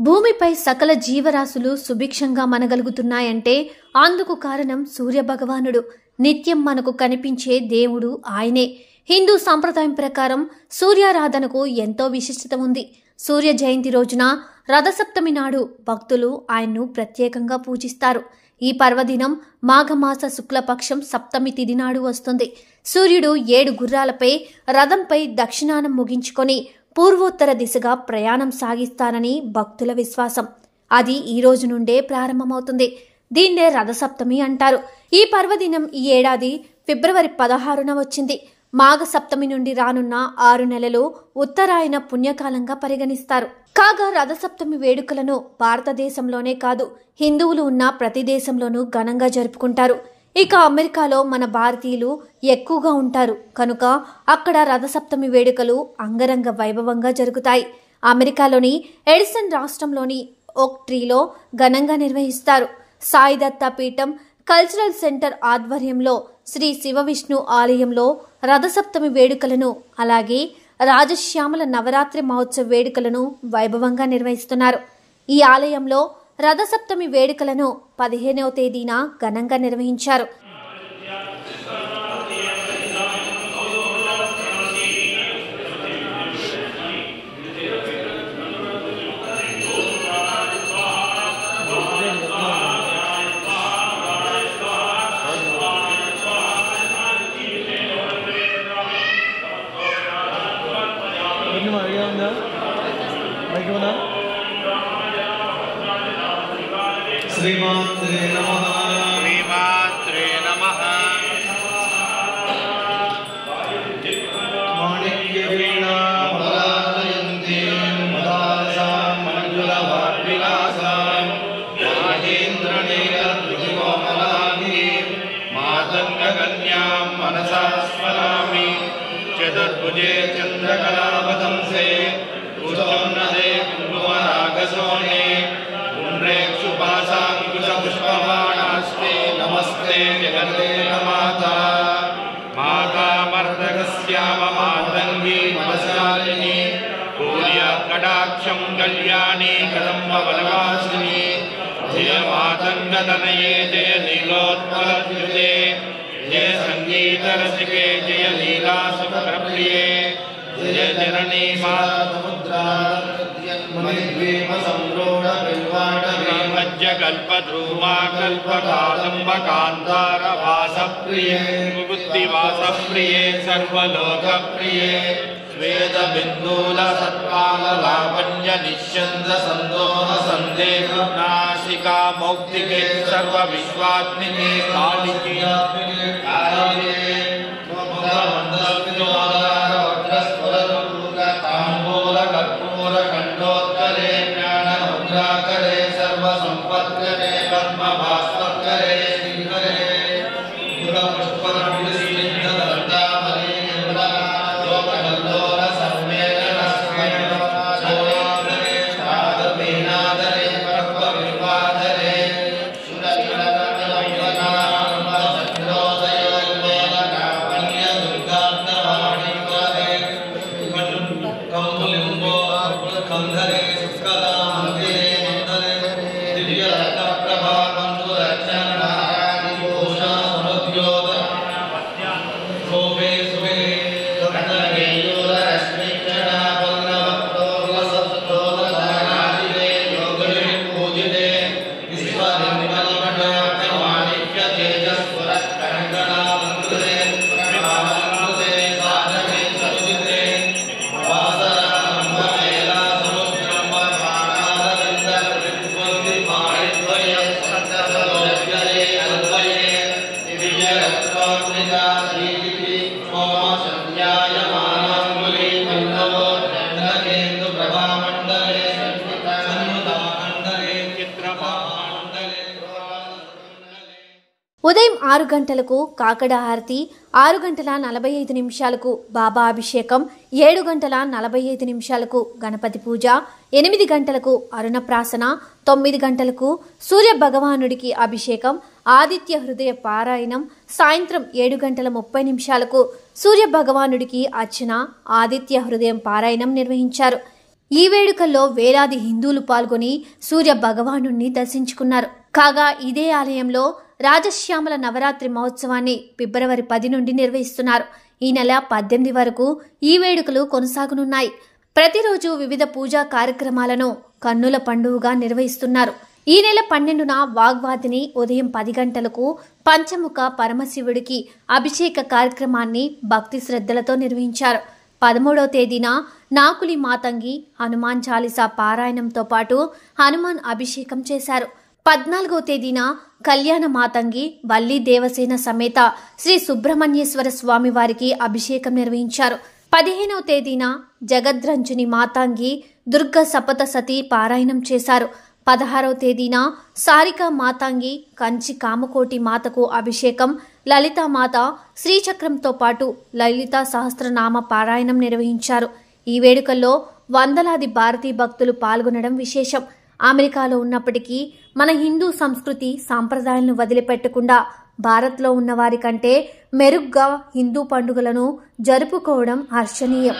భూమిపై సకల జీవరాశులు సుభిక్షంగా మనగలుగుతున్నాయంటే అందుకు కారణం సూర్యభగవానుడు. నిత్యం మనకు కనిపించే దేవుడు ఆయనే. హిందూ సంప్రదాయం ప్రకారం సూర్యారాధనకు ఎంతో విశిష్టత ఉంది. సూర్య జయంతి రోజున రథసప్తమి నాడు భక్తులు ఆయన్ను ప్రత్యేకంగా పూజిస్తారు. ఈ పర్వదినం మాఘమాస శుక్లపక్షం సప్తమి తిథి నాడు వస్తుంది. సూర్యుడు 7 గుర్రాలపై రథంపై దక్షిణానం ముగించుకొని పూర్వోత్తర దిశగా ప్రయాణం సాగిస్తారని భక్తుల విశ్వాసం. అది ఈ రోజు నుండే ప్రారంభమవుతుంది. దీన్నే రథసప్తమి అంటారు. ఈ పర్వదినం ఈ ఏడాది ఫిబ్రవరి 16న వచ్చింది. మాఘ సప్తమి నుండి రానున్న 6 నెలలు ఉత్తరాయణ పుణ్యకాలంగా పరిగణిస్తారు. కాగా రథసప్తమి వేడుకలను భారతదేశంలోనే కాదు, హిందువులు ఉన్న ప్రతి దేశంలోనూ ఘనంగా జరుపుకుంటారు. ఇక అమెరికాలో మన భారతీయులు ఎక్కువగా ఉంటారు కనుక అక్కడ రథసప్తమి వేడుకలు అంగరంగ వైభవంగా జరుగుతాయి. అమెరికాలోని ఎడిసన్ రాష్ట్రంలోని ఓక్ ట్రీలో ఘనంగా నిర్వహిస్తారు. సాయిదత్త పీఠం కల్చరల్ సెంటర్ ఆధ్వర్యంలో శ్రీ శివ విష్ణు ఆలయంలో రథసప్తమి వేడుకలను, అలాగే రాజశ్యామల నవరాత్రి మహోత్సవ వేడుకలను వైభవంగా నిర్వహిస్తున్నారు. ఈ ఆలయంలో రథసప్తమి వేడుకలను 15వ తేదీన ఘనంగా నిర్వహించారు. శ్రీమాత్రే నమః. శ్రీమాత్రే నమః. మాణిక్య వీణా మలాలయంతే మదాలసాం మంజులవాద్విలాసాం మాహేంద్రనేత్రవికోమలాంగీ మాతంగకన్యాం మనసా స్మరామి. చతుర్భుజే చంద్రకళావతంసే పుష్పన్నదే కుంకుమరాగశోణే పుష్పమాణాస్తే నమస్తే జగతే మాతా. మాతా మర్దగస్యామ మాతంగీ మనసాలిని పూర్య కటాక్షం కళ్యాణి కదంబ వనవాసిని. జయ మాతంగతనయే జయ నీలోత్పలద్యుతే జయ సంగీత రసికే జయ లీలా సుప్రప్రియే జయ జననీ మాతముద్రా మణిద్వీప సంరోఢ బిల్వాట శ్రీమజ్జ కల్పద్రూమా కల్పకాదంబ కాంతార వాసప్రియే ముక్తివాసప్రియే సర్వలోకప్రియే శ్వేత బిందూల సత్పాల లావణ్య నిశ్చంద సందోహ సందేహ నాసికా మౌక్తికే సర్వ విశ్వాత్మికే కాళికే కాళికే తాంబూల కర్పూర కంఠోత్కరే జ్ఞానముద్రాకరే సర్వ సంపత్కరే పద్మ భాస్కరే శ్రీకరే పుష్పర ఉదయం 6 గంటలకు కాకడ హారతి, 6 గంటల 45 నిమిషాలకు బాబా అభిషేకం, 7 గంటల 45 నిమిషాలకు గణపతి పూజ, 8 గంటలకు అరుణప్రాసన, 9 గంటలకు సూర్య భగవానుడికి అభిషేకం, ఆదిత్య హృదయ పారాయణం, సాయంత్రం 7 గంటల 30 నిమిషాలకు సూర్య భగవానుడికి అర్చన, ఆదిత్య హృదయం పారాయణం నిర్వహించారు. ఈ వేడుకల్లో వేలాది హిందువులు పాల్గొని సూర్య భగవానుణ్ణి దర్శించుకున్నారు. కాగా ఇదే ఆలయంలో రాజశ్యామల నవరాత్రి మహోత్సవాన్ని ఫిబ్రవరి 10 నుండి నిర్వహిస్తున్నారు. ఈ నెల 18 వరకు ఈ వేడుకలు కొనసాగనున్నాయి. ప్రతిరోజు వివిధ పూజా కార్యక్రమాలను కన్నుల పండుగగా నిర్వహిస్తున్నారు. ఈ నెల 12న వాగ్వాదిని ఉదయం 10 గంటలకు పంచముఖ పరమశివుడికి అభిషేక కార్యక్రమాన్ని భక్తి శ్రద్ధలతో నిర్వహించారు. 13వ తేదీన నాకులి మాతంగి హనుమాన్ చాలీసా పారాయణంతో పాటు హనుమాన్ అభిషేకం చేశారు. 14వ తేదీన కళ్యాణ మాతంగి వల్లి దేవసేన సమేత శ్రీ సుబ్రహ్మణ్యేశ్వర స్వామి వారికి అభిషేకం నిర్వహించారు. 15వ తేదీన జగద్రంజుని మాతాంగి దుర్గ సపత సతీ పారాయణం చేశారు. 16వ తేదీన సారికా మాతాంగి కంచి కామకోటి మాతకు అభిషేకం, లలితామాత శ్రీచక్రంతో పాటు లలితా సహస్రనామ పారాయణం నిర్వహించారు. ఈ వేడుకల్లో వందలాది భారతీయ భక్తులు పాల్గొనడం విశేషం. అమెరికాలో ఉన్నప్పటికీ మన హిందూ సంస్కృతి సాంప్రదాయాలను వదిలిపెట్టకుండా భారత్లో ఉన్న వారి కంటే మెరుగ్గా హిందూ పండుగలను జరుపుకోవడం హర్షణీయం.